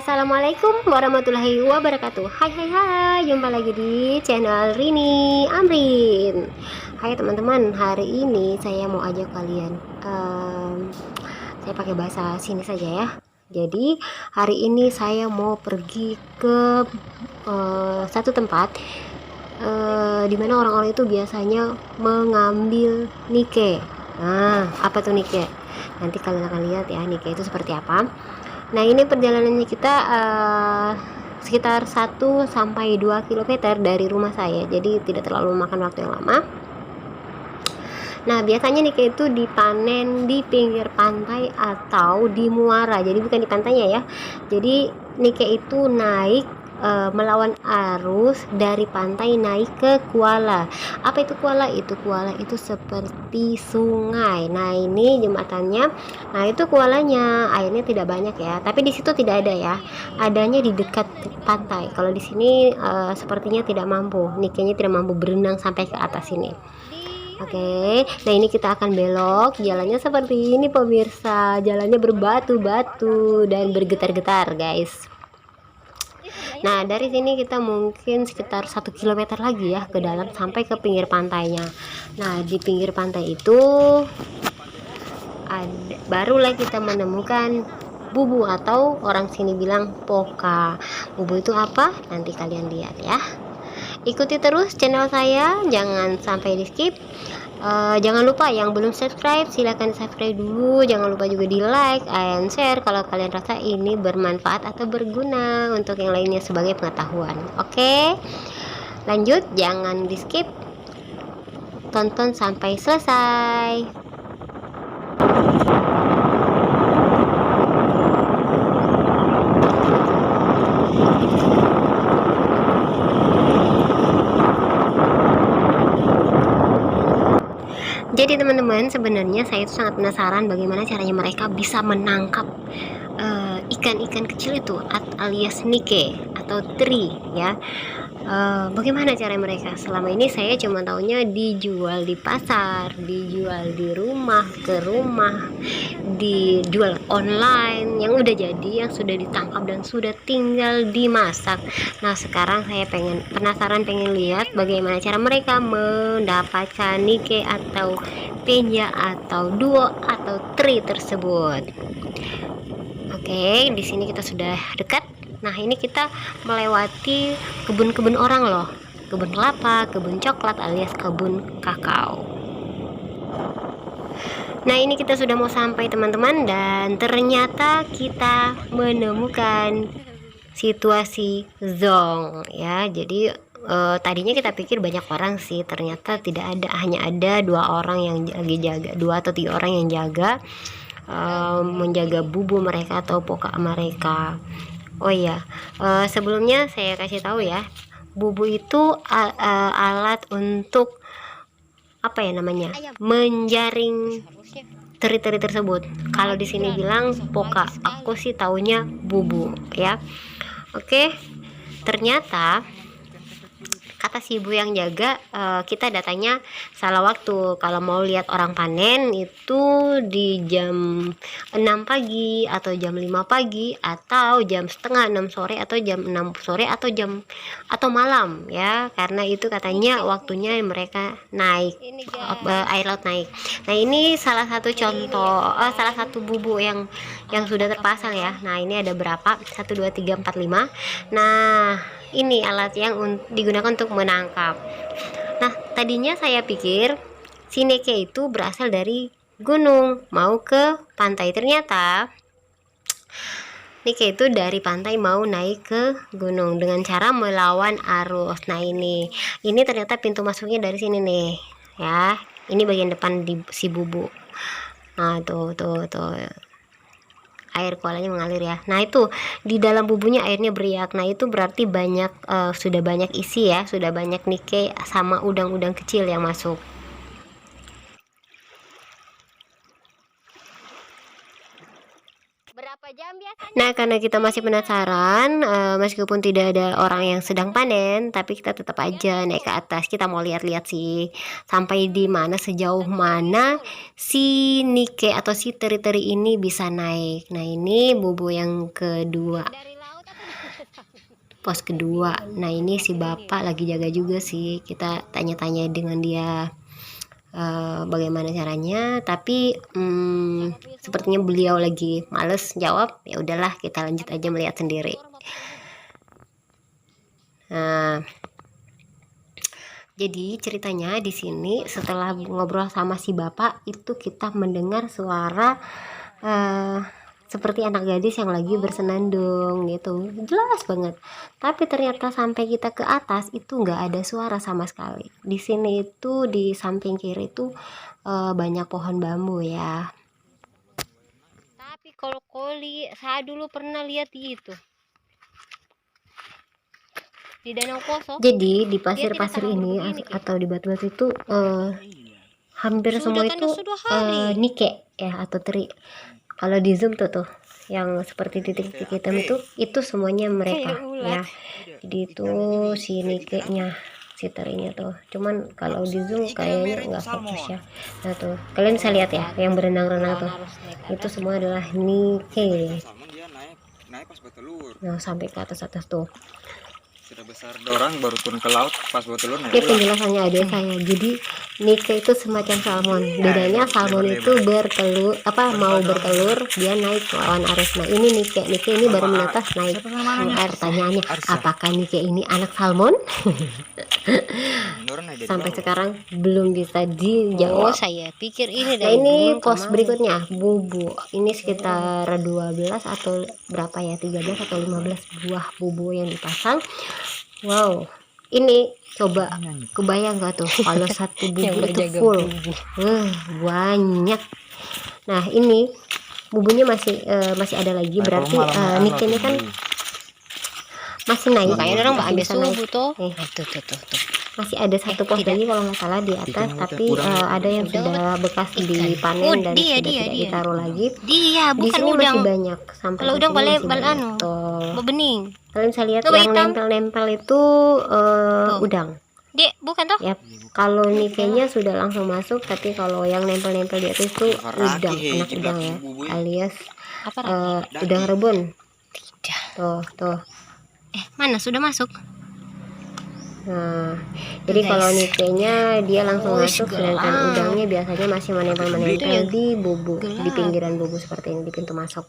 Assalamualaikum warahmatullahi wabarakatuh. Hai, jumpa lagi di channel Rini Amrin. Hai teman-teman, hari ini saya mau ajak kalian saya pakai bahasa sini saja ya. Jadi hari ini saya mau pergi ke satu tempat dimana orang-orang itu biasanya mengambil nike. Nah, apa tuh nike? Nanti kalian akan lihat ya, nike itu seperti apa. Nah, ini perjalanannya kita sekitar 1 sampai 2 kilometer dari rumah saya. Jadi tidak terlalu memakan waktu yang lama. Nah, biasanya nike itu dipanen di pinggir pantai atau di muara. Jadi bukan di pantainya ya. Jadi nike itu naik melawan arus dari pantai naik ke kuala. Apa itu kuala? Kuala itu seperti sungai. Nah, ini jembatannya. Nah, itu kualanya. Airnya tidak banyak ya, tapi di situ tidak ada ya. Adanya di dekat pantai. Kalau di sini sepertinya tidak mampu. Nikenya tidak mampu berenang sampai ke atas sini. Oke, nah ini kita akan belok. Jalannya seperti ini pemirsa. Jalannya berbatu-batu dan bergetar-getar, guys. Nah, dari sini kita mungkin sekitar 1 kilometer lagi ya ke dalam sampai ke pinggir pantainya. Nah, di pinggir pantai itu barulah kita menemukan bubu atau orang sini bilang poka. Bubu itu apa? Nanti kalian lihat ya. Ikuti terus channel saya, jangan sampai di skip. Jangan lupa yang belum subscribe silahkan subscribe dulu. Jangan lupa juga di like and share kalau kalian rasa ini bermanfaat atau berguna untuk yang lainnya sebagai pengetahuan. Oke, lanjut, jangan di skip, tonton sampai selesai. Jadi teman-teman, sebenarnya saya itu sangat penasaran bagaimana caranya mereka bisa menangkap ikan-ikan kecil itu alias nike atau teri ya. Bagaimana cara mereka? Selama ini saya cuma taunya dijual di pasar, dijual di rumah ke rumah, dijual online yang udah jadi, yang sudah ditangkap dan sudah tinggal dimasak. Nah, sekarang saya penasaran pengen lihat bagaimana cara mereka mendapatkan nike atau penja atau duo atau teri tersebut. Oke, di sini kita sudah dekat. Nah, ini kita melewati kebun-kebun orang loh. Kebun kelapa, kebun coklat alias kebun kakao. Nah, ini kita sudah mau sampai teman-teman, dan ternyata kita menemukan situasi zong ya. Jadi tadinya kita pikir banyak orang sih, ternyata tidak ada, hanya ada 2 orang yang lagi jaga, 2 atau 3 orang yang jaga menjaga bubu mereka atau poka mereka. Oh iya, sebelumnya saya kasih tahu ya, bubu itu alat untuk apa ya namanya, menjaring teri-teri tersebut. Kalau di sini bilang poka, aku sih taunya bubu ya. Oke, ternyata kata si ibu yang jaga, kita datanya salah waktu. Kalau mau lihat orang panen itu di jam 6 pagi atau jam 5 pagi atau jam setengah 6 sore atau jam 6 sore atau malam ya, karena itu katanya waktunya mereka naik, air laut naik. Nah, ini salah satu contoh, salah satu bubu yang sudah terpasang ya. Nah, ini ada berapa? 1 2 3 4 5. Nah, ini alat yang digunakan untuk menangkap. Nah, tadinya saya pikir si nike itu berasal dari gunung mau ke pantai. Ternyata nike itu dari pantai mau naik ke gunung dengan cara melawan arus. Nah, ini ternyata pintu masuknya dari sini nih ya. Ini bagian depan di si bubu. Nah, tuh air kualanya mengalir ya. Nah, itu di dalam bubunya airnya beriak. Nah, itu berarti sudah banyak isi ya, sudah banyak nike sama udang-udang kecil yang masuk. Nah, karena kita masih penasaran, meskipun tidak ada orang yang sedang panen, tapi kita tetap aja naik ke atas. Kita mau lihat-lihat sih sampai di mana, sejauh mana si nike atau si teri-teri ini bisa naik. Nah, ini bubu yang kedua. pos kedua. Nah ini si bapak lagi jaga juga sih, kita tanya-tanya dengan dia bagaimana caranya, tapi sepertinya beliau lagi males jawab. Ya udahlah, kita lanjut aja melihat sendiri. Nah, jadi ceritanya di sini setelah ngobrol sama si bapak itu kita mendengar suara seperti anak gadis yang lagi bersenandung gitu, jelas banget. Tapi ternyata sampai kita ke atas itu nggak ada suara sama sekali. Di sini itu di samping kiri itu banyak pohon bambu ya. Tapi kalau koli, saya dulu pernah lihat itu di Danau Poso. Jadi di pasir-pasir ini atau di batu-batu itu hampir semua itu nike ya atau teri. Kalau di zoom tuh yang seperti titik-titik hitam itu semuanya mereka ya. Jadi itu si nike-nya, si terinya tuh. Cuman kalau di zoom kayaknya nggak fokus ya. Nah tuh kalian bisa lihat ya yang berenang-renang tuh. Itu semua adalah nike. Nah sampai ke atas-atas tuh. Sudah besar dorang baru turun ke laut pas buat telur naik. Ini penjelasannya ada saya. Jadi nike itu semacam salmon. Bedanya salmon itu bertelur mau bertelur dia naik lawan arus. Nah ini nike ini baru menetas naik air. Tanyaannya apakah nike ini anak salmon? Sampai sekarang belum bisa dijawab. Saya pikir ini. Nah ini pos berikutnya bubu. Ini sekitar 12 atau berapa ya, 13 atau 15 buah bubu yang dipasang. Wow, ini coba kebayang gak tuh kalau satu bubu itu full, banyak. Nah ini bubunya masih ada lagi, berarti nikenya kan masih naik. Kayaknya orang ambil subuh tuh. Tuh. Masih ada satu pos lagi kalau nggak salah di atas, tapi ada yang sudah bekas dipanen dan sudah tidak ditaruh lagi. Di sini masih banyak sampai kalau udang boleh bening. Kalian bisa lihat yang nempel-nempel itu udang. Dek, bukan toh? Yap. Kalau nikenya sudah langsung masuk, tapi kalau yang nempel-nempel di atas itu udang, anak udang ya, alias udang rebon. Tuh. Mana sudah masuk? Nah, jadi kalau nikenya dia langsung masuk, sedangkan udangnya biasanya masih menempel di bubu, di pinggiran bubu seperti ini, di pintu masuk.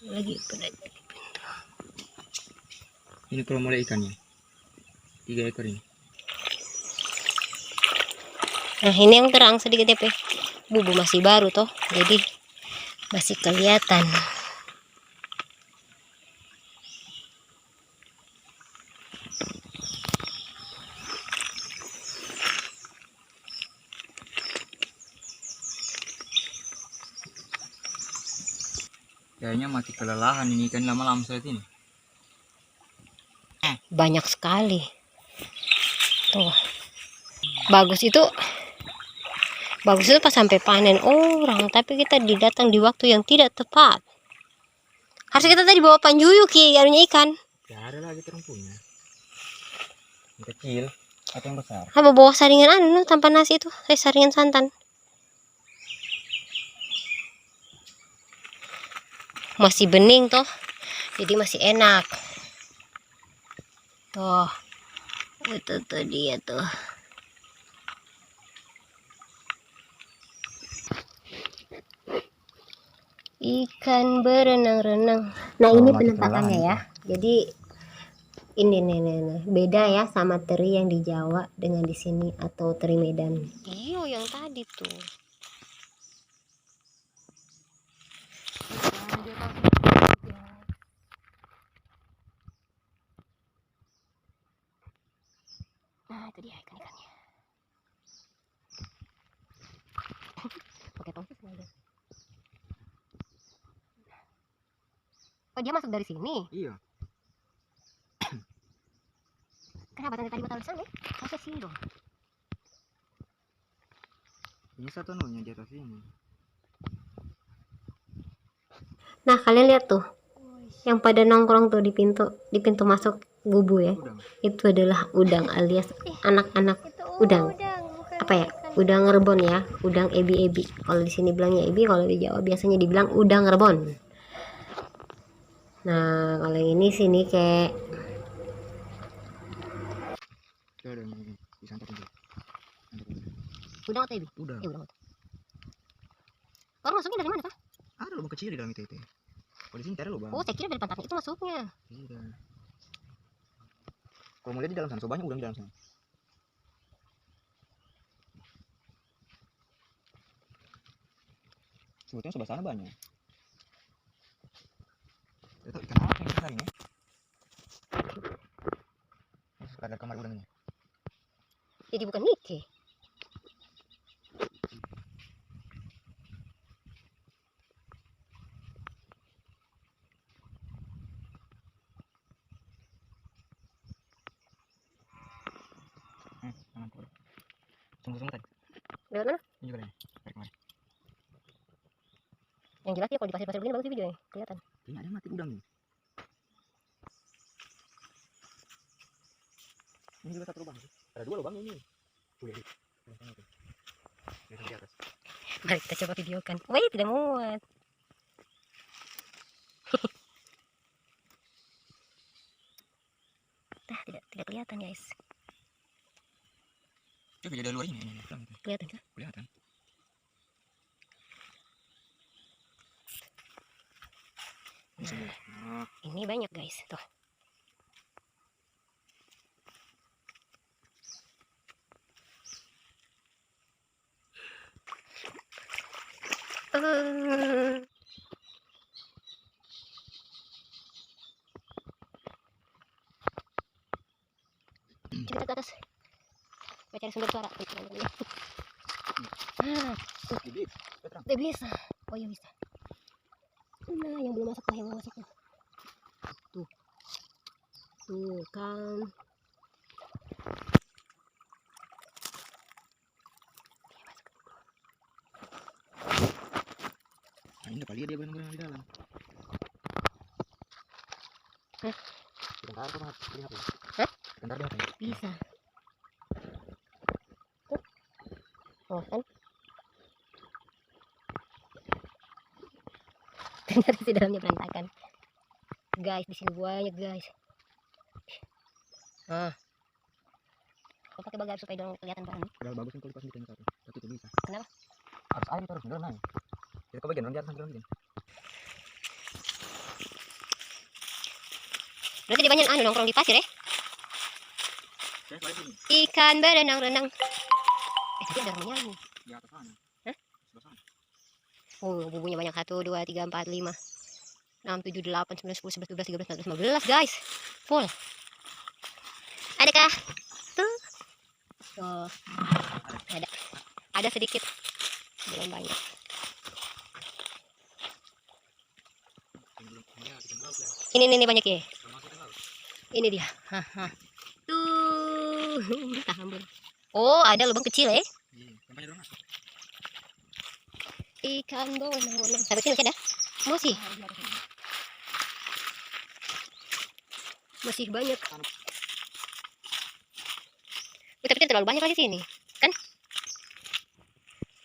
Lagi pada di pintu. Ini kalau mulai ikannya 3 ekor ini. Nah ini yang terang sedikit ya, bubu masih baru toh, jadi masih kelihatan. Kayaknya mati kelelahan ini kan lama-lama saat ini. Banyak sekali. Tuh. Bagus itu pas sampai panen orang, tapi kita didatang di waktu yang tidak tepat. Harusnya kita tadi bawa panjuyuk ya, anunya ikan. Ya ada lagi terumpunya. Yang kecil atau yang besar? Apa bawa saringan tanpa nasi itu, saringan santan. Masih bening toh, jadi masih enak. Tuh, itu tuh dia tuh. Ikan berenang-renang. Nah ini penampakannya ya. Jadi ini nih, beda ya sama teri yang di Jawa dengan di sini atau teri Medan. Iyo yang tadi tuh. Nah itu dia ikan-ikannya. Pakai tongsis aja. Oh dia masuk dari sini? Iya. Kenapa tadi taruh di sana? Harusnya sini dong. Ini satu nunya di atas ini. Nah kalian lihat tuh, yang pada nongkrong tuh di pintu masuk bubu ya. Udang. Itu adalah udang alias anak-anak udang. Apa ya? Udang rebon ya, udang ebi-ebi. Kalau di sini bilangnya ebi, kalau di Jawa biasanya dibilang udang rebon. Nah, kalau yang ini sini kayak Itu ada yang disantap itu. udah nggak tadi? Udah. Udah nggak. Orang masuknya dari mana kah? Ada lubang kecil di dalam itu. Kalau di sini ada lubang. Oh, saya kira dari pantatnya itu masuknya. Iya. Kalau mau lihat di dalam sana, so banyak udang di dalam sana. Sebetulnya sebelah sana banyak. Itu ikan apa yang besar ini? Ini ada kamar udangnya. Jadi bukan Nike. Sungguh-sungguh tadi. Lewat mana? Ini juga dari kemarin. Yang jelas ya kalau di pasir-pasir begini bagus sih videonya, kelihatan. Ini ada yang mati udang nih. Ini juga satu lubang. Ada dua lubang ini. Lihat di atas. Mari kita coba videokan. Wih, tidak muat. Nah, tidak kelihatan guys. Coba jadi luar ini. Kelihatan kah? Kelihatan. Nah, ini banyak guys, tuh. Kita ke atas. Kita cari sumber suara. Tidak bisa. Oh iya bisa. Nah, yang belum masuk lah, yang mau masuk lah. Tuh. Tuh kan. Nah, ini kali dia benar-benar di dalam. Hah? Bentar apa banget? Ini apa? Hah? Bentar dia apa? Bisa. Tuh. Oh kan. Ternyata di dalamnya berantakan. Guys, di sini banyak guys. Ah. Kau pakai bagar supaya dong kelihatan banget. Udah bagus kan kalau pas ditanya satu. Tapi itu bisa. Kenapa? Harus air terus berenang. Jadi kau bagian orang di atas sampai bikin. Berarti dia banyak nongkrong di pasir ya? Ikan berenang-renang. Tapi ada rumahnya ini. Di atas sana. Hah? Sebelah sana. Oh, bubunya banyak. 1, 2, 3, 4, 5, 6, 7, 8, 9, 10, 11, 12, 13, 14, 15 guys. Full. Adakah? Tuh. Oh, ada. Ada sedikit. Belum banyak. Ini banyak ya. Ini dia. Haha. Tuh. Tahan bun. Oh, ada lubang kecil ya. Ikan berenang-renang. Sampai sini masih ada? Masih banyak. Tapi kan terlalu banyak lagi sini, kan?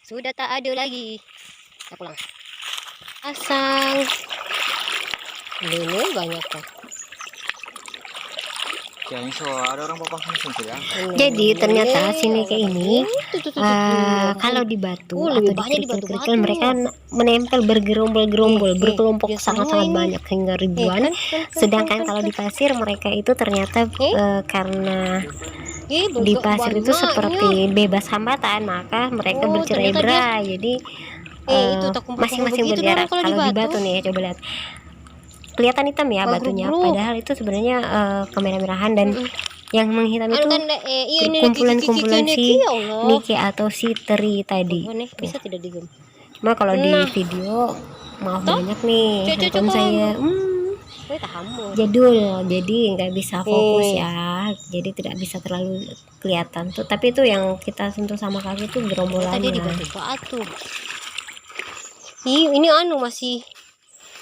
Sudah tak ada lagi. Kita pulang. Asang. Ini banyak kan. Ya, ini so ada orang bawa langsung ya. Jadi ternyata sini kayak ini kalau di batu atau di kerikil mereka menempel bergerombol-gerombol, berkelompok sangat-sangat banyak hingga ribuan. Sedangkan kalau di pasir mereka itu ternyata karena di pasir itu seperti bebas hambatan, maka mereka bercerai-berai. Jadi masing-masing bergerak. Kalau di batu nih, coba lihat. Kelihatan hitam ya batunya, padahal itu sebenarnya kemerah-merahan dan yang menghitam itu kumpulan-kumpulan si Nike atau si teri tadi. Bisa tidak digem? Cuma kalau di video maaf banyak nih handphone saya jadul, jadi nggak bisa fokus ya, jadi tidak bisa terlalu kelihatan tuh. Tapi itu yang kita sentuh sama kaki itu gerombolannya. Ini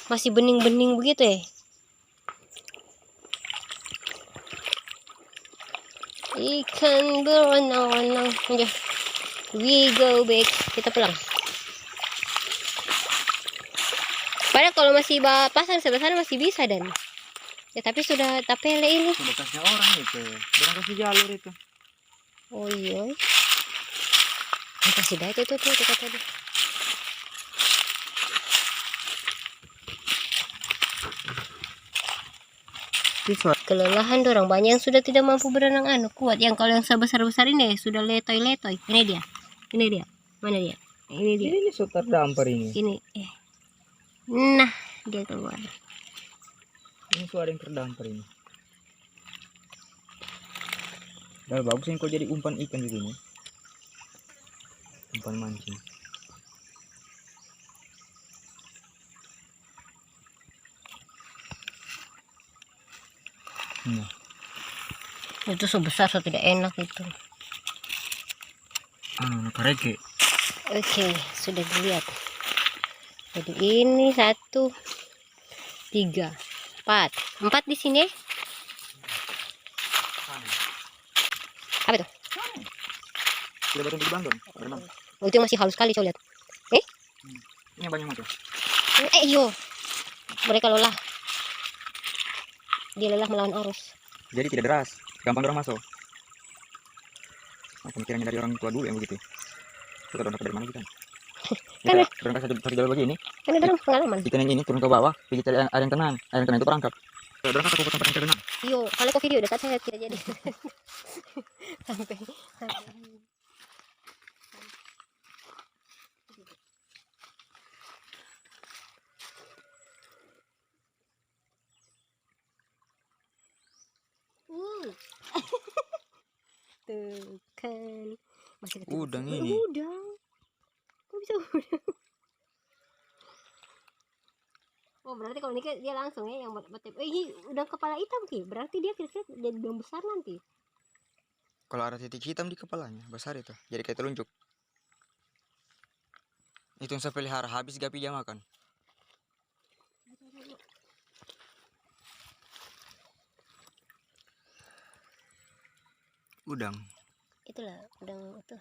masih bening-bening begitu ya. Ikan berenang-renang. We go back. Kita pulang. Padahal kalau masih pasang sebesar masih bisa dan. Ya tapi sudah tapele ini. Sudah kasih orang itu. Orang kasih jalur itu. Oh iya. Ini kasih dah itu tuh kata tadi. Kelelahan dorang banyak yang sudah tidak mampu berenang kuat. Yang kalau yang sebesar-besar ini sudah letoy-letoy. Ini dia. Mana dia? Ini dia. Ini so terdampar ini. Ini. Nah, dia keluar. Ini suara yang terdampar ini. Dan bagus yang kau jadi umpan ikan di sini. Umpan mancing. Nah. Itu sebesar so tidak enak itu. Kareke. Oke, sudah dilihat. Jadi ini 1, 3, 4 di sini. Apa itu? Sudah baru di Bandung. Oh, itu masih halus sekali, coba lihat. Ini banyak mata. Iyo. Mereka lelah. Dia lelah melawan arus. Jadi tidak deras, gampang orang masuk. Pemikirannya dari orang tua dulu yang begitu. Kita dapat dari mana kita? Karena Orang kasih satu jalur begini. karena dalam pengalaman. Ikan yang ini turun ke bawah, pergi cari air yang tenang. Air yang tenang itu perangkap. Orang kata aku tempat yang tenang. Iyo, kalau kau video dekat saya tidak jadi. sampai. Tuh kan masih kecil. Udang ini. Udang. Kok bisa udang? Oh berarti kalau ini dia langsung ya yang betul. Ini udang kepala hitam ki. Berarti dia kira-kira jadi udang besar nanti. Kalau ada titik hitam di kepalanya, besar itu. Jadi kayak telunjuk. Itu yang saya pelihara habis gapi dia makan. Udang. Itulah udang itu.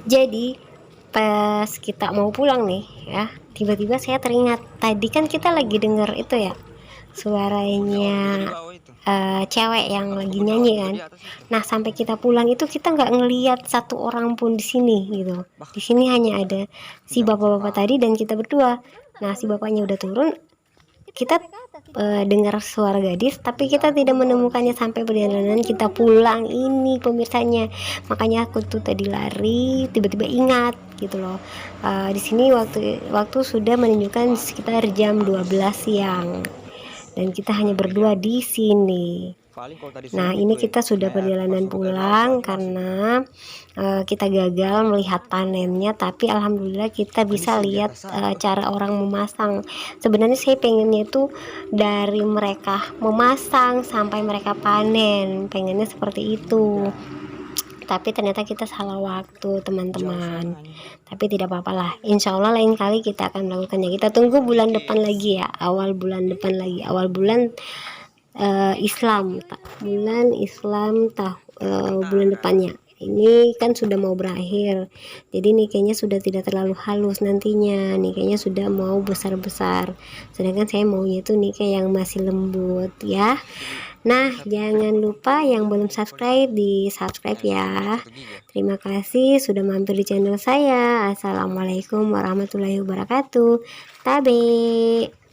Jadi pas kita mau pulang nih ya, tiba-tiba saya teringat tadi kan kita lagi denger itu ya suaranya cewek yang lagi nyanyi kan. Nah sampai kita pulang itu kita nggak ngelihat satu orang pun di sini gitu. Di sini hanya ada si bapak-bapak tadi dan kita berdua. Nah si bapaknya udah turun, kita dengar suara gadis tapi kita tidak menemukannya sampai perjalanan kita pulang ini pemirsanya. Makanya aku tuh tadi lari tiba-tiba ingat gitu loh. Di sini waktu sudah menunjukkan sekitar jam 12 siang dan kita hanya berdua di sini. Nah ini kita sudah perjalanan pulang karena kita gagal melihat panennya, tapi alhamdulillah kita bisa lihat cara orang memasang. Sebenarnya saya pengennya itu dari mereka memasang sampai mereka panen, pengennya seperti itu. Tapi ternyata kita salah waktu teman-teman. Tapi tidak apa-apa lah, insya Allah lain kali kita akan melakukannya. Kita tunggu bulan depan lagi ya, awal bulan depan lagi, awal bulan Islam, bulan depannya. Ini kan sudah mau berakhir, jadi nih kayaknya sudah tidak terlalu halus nantinya, nih kayaknya sudah mau besar-besar. Sedangkan saya maunya tuh nih kayak yang masih lembut ya. Nah jangan lupa yang belum subscribe di subscribe ya. Terima kasih sudah mampir di channel saya. Assalamualaikum warahmatullahi wabarakatuh. Tabe.